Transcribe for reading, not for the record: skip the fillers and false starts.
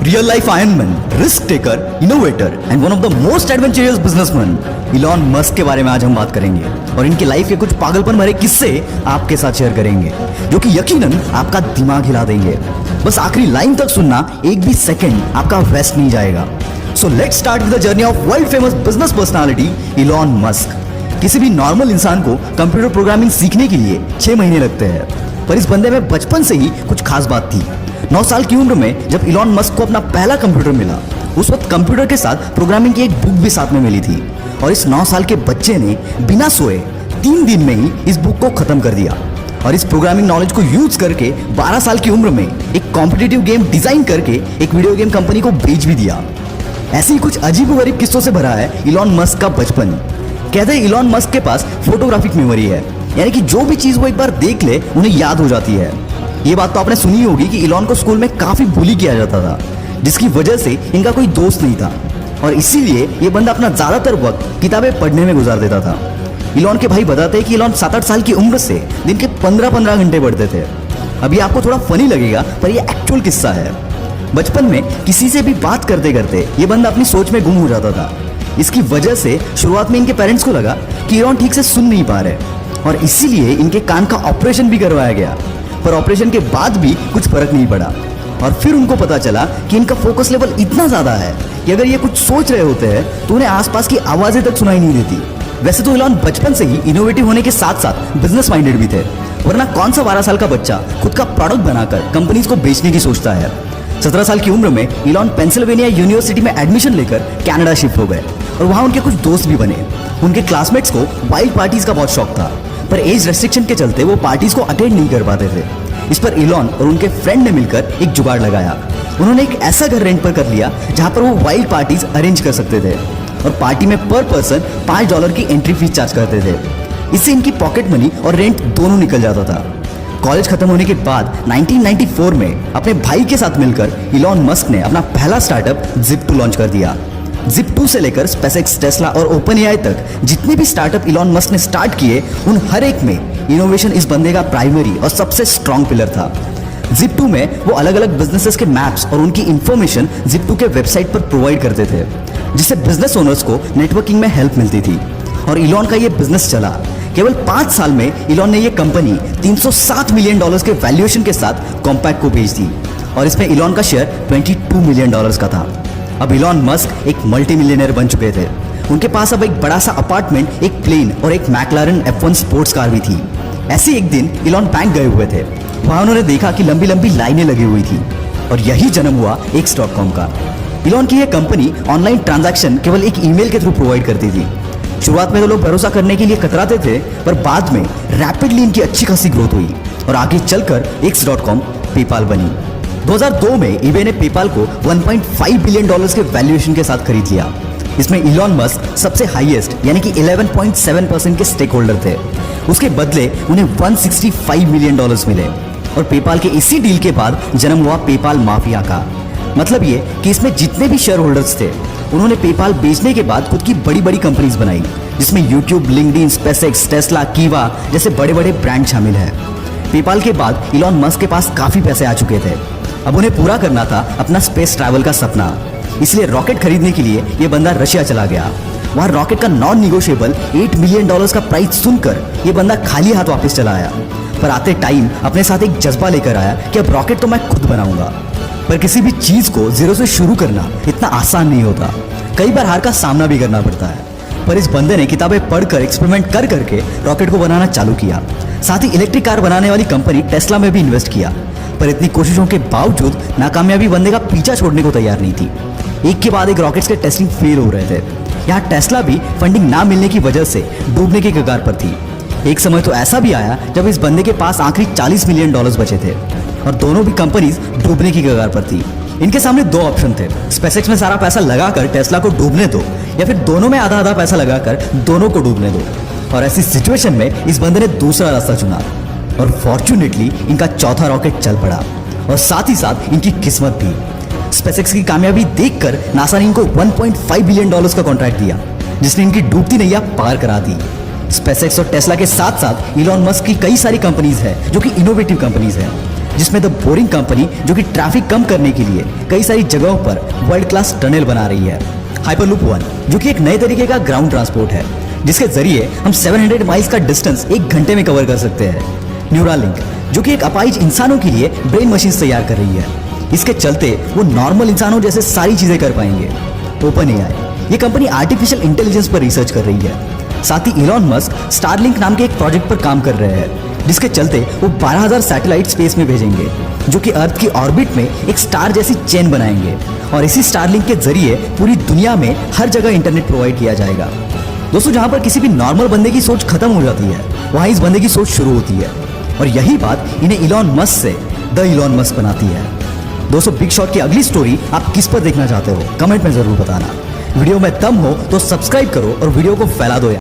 Real life Ironman, risk taker, innovator and one of the most adventurous businessman Elon Musk के बारे में आज हम बात करेंगे और इनकी लाइफ के कुछ पागलपन भरे किस्से आपके साथ शेयर करेंगे जो कि यकीनन आपका दिमाग हिला देंगे। बस आखिरी लाइन तक सुनना, एक भी सेकंड आपका वेस्ट नहीं जाएगा। So let's start with the journey of world famous business personality Elon Musk. किसी भी नॉर्मल इंसान को कंप्यूटर प्रोग्रामिंग सीखने के लिए 6 महीने लगते हैं, पर इस बंदे में बचपन से ही कुछ खास बात थी। 9 साल की उम्र में जब इलॉन मस्क को अपना पहला कंप्यूटर मिला, उस वक्त कंप्यूटर के साथ प्रोग्रामिंग की एक बुक भी साथ में मिली थी और इस 9 साल के बच्चे ने बिना सोए 3 दिन में ही इस बुक को खत्म कर दिया और इस प्रोग्रामिंग नॉलेज को यूज करके 12 साल की उम्र में एक कॉम्पिटिटिव गेम डिजाइन करके एक वीडियो गेम कंपनी को बेच भी दिया। ऐसे ही कुछ अजीबोगरीब किस्सों से भरा है इलॉन मस्क का बचपन। कहते हैं इलॉन मस्क के पास फोटोग्राफिक मेमोरी है, यानी कि जो भी चीज वो एक बार देख ले उन्हें याद हो जाती है। ये बात तो आपने सुनी होगी कि इलॉन को स्कूल में काफी बुली किया जाता था, जिसकी वजह से इनका कोई दोस्त नहीं था और इसीलिए ये बंदा अपना ज्यादातर वक्त किताबें पढ़ने में गुजार देता था। इलॉन के भाई बताते हैं कि इलॉन 7-8 साल की उम्र से दिन के 15-15 घंटे पढ़ते थे। अभी आपको थोड़ा फनी लगेगा, पर ये एक्चुअल किस्सा है। बचपन में किसी से भी बात करते करते ये बंदा अपनी सोच में गुम हो जाता था। इसकी वजह से शुरुआत में इनके पेरेंट्स को लगा कि इलॉन ठीक से सुन नहीं पा रहे और इसीलिए इनके कान का ऑपरेशन भी करवाया गया, पर ऑपरेशन के बाद भी कुछ फर्क नहीं पड़ा और फिर उनको पता चला कि इनका फोकस लेवल इतना ज्यादा है कि अगर ये कुछ सोच रहे होते हैं तो उन्हें आसपास की आवाजें तक सुनाई नहीं देती। वैसे तो इलॉन बचपन से ही इनोवेटिव होने के साथ साथ बिजनेस माइंडेड भी थे, वरना कौन सा 12 साल का बच्चा खुद का प्रोडक्ट बनाकर कंपनीज को बेचने की सोचता है। 17 साल की उम्र में इलॉन पेंसिल्वेनिया यूनिवर्सिटी में एडमिशन लेकर कनाडा शिफ्ट हो गए और वहां उनके कुछ दोस्त भी बने। उनके क्लासमेट्स को वाइल्ड पार्टीज का बहुत शौक था, पर एज रेस्ट्रिक्शन के चलते वो पार्टीज को अटेंड नहीं कर पाते थे। इस पर इलॉन और उनके फ्रेंड ने मिलकर एक जुगाड़ लगाया। उन्होंने एक ऐसा घर रेंट पर कर लिया जहां पर वो वाइल्ड पार्टीज अरेंज कर सकते थे और पार्टी में पर पर्सन $5 की एंट्री फीस चार्ज करते थे। इससे इनकी पॉकेट मनी और रेंट दोनों निकल जाता था। कॉलेज खत्म होने के बाद 1994 में अपने भाई के साथ मिलकर इलॉन मस्क ने अपना पहला स्टार्टअप Zip2 लॉन्च कर दिया। Zip2 से लेकर SpaceX, टेस्ला और OpenAI तक जितने भी स्टार्टअप इलॉन मस्क ने स्टार्ट किए, उन हर एक में इनोवेशन इस बंदे का प्राइमरी और सबसे स्ट्रॉन्ग पिलर था। Zip2 में वो अलग अलग बिजनेसेस के मैप्स और उनकी इंफॉर्मेशन Zip2 के वेबसाइट पर प्रोवाइड करते थे, जिससे बिजनेस ओनर्स को नेटवर्किंग में हेल्प मिलती थी और इलॉन का ये बिजनेस चला। केवल 5 साल में इलॉन ने ये कंपनी $307 मिलियन के वैल्यूएशन के साथ कॉम्पैक्ट को बेच दी और इसमें इलॉन का शेयर $22 मिलियन का था। अब इलॉन मस्क एक मल्टी मिलियनर बन चुके थे। उनके पास अब एक बड़ा सा अपार्टमेंट, एक प्लेन और एक मैकलारन F1 स्पोर्ट्स कार भी थी। ऐसे एक दिन इलॉन बैंक गए हुए थे। वहां उन्होंने देखा कि लंबी लंबी लाइनें लगी हुई थी और यही जन्म हुआ X.com का। इलॉन की यह कंपनी ऑनलाइन ट्रांजैक्शन केवल एक ईमेल के थ्रू प्रोवाइड करती थी। शुरुआत में तो लोग भरोसा करने के लिए कतराते थे, पर बाद में रैपिडली इनकी अच्छी खासी ग्रोथ हुई और आगे चलकर X.com पेपाल बनी। 2002 में eBay ने पेपाल को $1.5 बिलियन के वैल्यूएशन के साथ खरीद लिया। इसमें इलॉन मस्क सबसे हाईएस्ट यानी कि 11.7% के स्टेक होल्डर थे। उसके बदले उन्हें $165 मिलियन मिले और पेपाल के इसी डील के बाद जन्म हुआ पेपाल माफिया का। मतलब ये कि इसमें जितने भी शेयर होल्डर्स थे, उन्होंने पेपाल बेचने के बाद खुद की बड़ी बड़ी कंपनीज बनाई, जिसमें यूट्यूब, लिंक्डइन, SpaceX, टेस्ला, कीवा जैसे बड़े बड़े ब्रांड शामिल हैं। पेपाल के बाद इलॉन मस्क के पास काफी पैसे आ चुके थे। अब उन्हें पूरा करना था अपना स्पेस ट्रैवल का सपना, इसलिए रॉकेट खरीदने के लिए ये बंदा रशिया चला गया। वहां रॉकेट का नॉन निगोशिएबल $8 मिलियन का प्राइस सुनकर ये बंदा खाली हाथ वापस चला आया, पर आते टाइम अपने साथ एक जज्बा लेकर आया कि अब रॉकेट तो मैं खुद बनाऊंगा। पर किसी भी चीज को जीरो से शुरू करना इतना आसान नहीं होता, कई बार हार का सामना भी करना पड़ता है। पर इस बंदे ने किताबें पढ़कर एक्सपेरिमेंट कर करके रॉकेट को बनाना चालू किया। साथ ही इलेक्ट्रिक कार बनाने वाली कंपनी टेस्ला में भी इन्वेस्ट किया, पर इतनी कोशिशों के बावजूद नाकामयाबी बंदे का पीछा छोड़ने को तैयार नहीं थी। एक के बाद एक रॉकेट्स के टेस्टिंग फेल हो रहे थे। यहाँ टेस्ला भी फंडिंग ना मिलने की वजह से डूबने के कगार पर थी। एक समय तो ऐसा भी आया जब इस बंदे के पास आखिरी $40 मिलियन बचे थे और दोनों भी कंपनीज डूबने की कगार पर थी। इनके सामने 2 ऑप्शन थे, SpaceX में सारा पैसा लगाकर टेस्ला को डूबने दो या फिर दोनों में आधा आधा पैसा लगाकर दोनों को डूबने दो। और ऐसी सिचुएशन में इस बंदे ने दूसरा रास्ता चुना और फॉर्चुनेटली इनका चौथा रॉकेट चल पड़ा और साथ ही साथ इनकी किस्मत भी। SpaceX की कामयाबी देखकर नासा ने इनको $1.5 बिलियन का कॉन्ट्रैक्ट दिया, जिसने इनकी डूबती नैया पार करा दी। SpaceX और टेस्ला के साथ साथ इलॉन मस्क की कई सारी कंपनीज हैं जो कि इनोवेटिव कंपनीज हैं। जिसमें द बोरिंग कंपनी जो कि ट्रैफिक कम करने के लिए कई सारी जगहों पर वर्ल्ड क्लास टनल बना रही है। हाइपरलूप 1 जो कि एक नए तरीके का ग्राउंड ट्रांसपोर्ट है जिसके जरिए हम 700 माइल्स का डिस्टेंस 1 घंटे में कवर कर सकते हैं। न्यूरालिंक जो कि एक अपाहिज इंसानों के लिए ब्रेन मशीन तैयार कर रही है, इसके चलते वो नॉर्मल इंसानों जैसे सारी चीजें कर पाएंगे। ओपन एआई ये कंपनी आर्टिफिशियल इंटेलिजेंस पर रिसर्च कर रही है। साथ ही इलॉन मस्क स्टारलिंक नाम के एक प्रोजेक्ट पर काम कर रहे हैं जिसके चलते वो 12,000 सैटेलाइट स्पेस में भेजेंगे जो कि अर्थ की ऑर्बिट में एक स्टार जैसी चेन बनाएंगे और इसी स्टारलिंक के जरिए पूरी दुनिया में हर जगह इंटरनेट प्रोवाइड किया जाएगा। दोस्तों जहां पर किसी भी नॉर्मल बंदे की सोच खत्म हो जाती है वहां इस बंदे की सोच शुरू होती है और यही बात इन्हें इलॉन मस्क से द इलॉन मस्क बनाती है। दोस्तों बिग शॉट की अगली स्टोरी आप किस पर देखना चाहते हो कमेंट में जरूर बताना। वीडियो में दम हो तो सब्सक्राइब करो और वीडियो को फैला दो यार।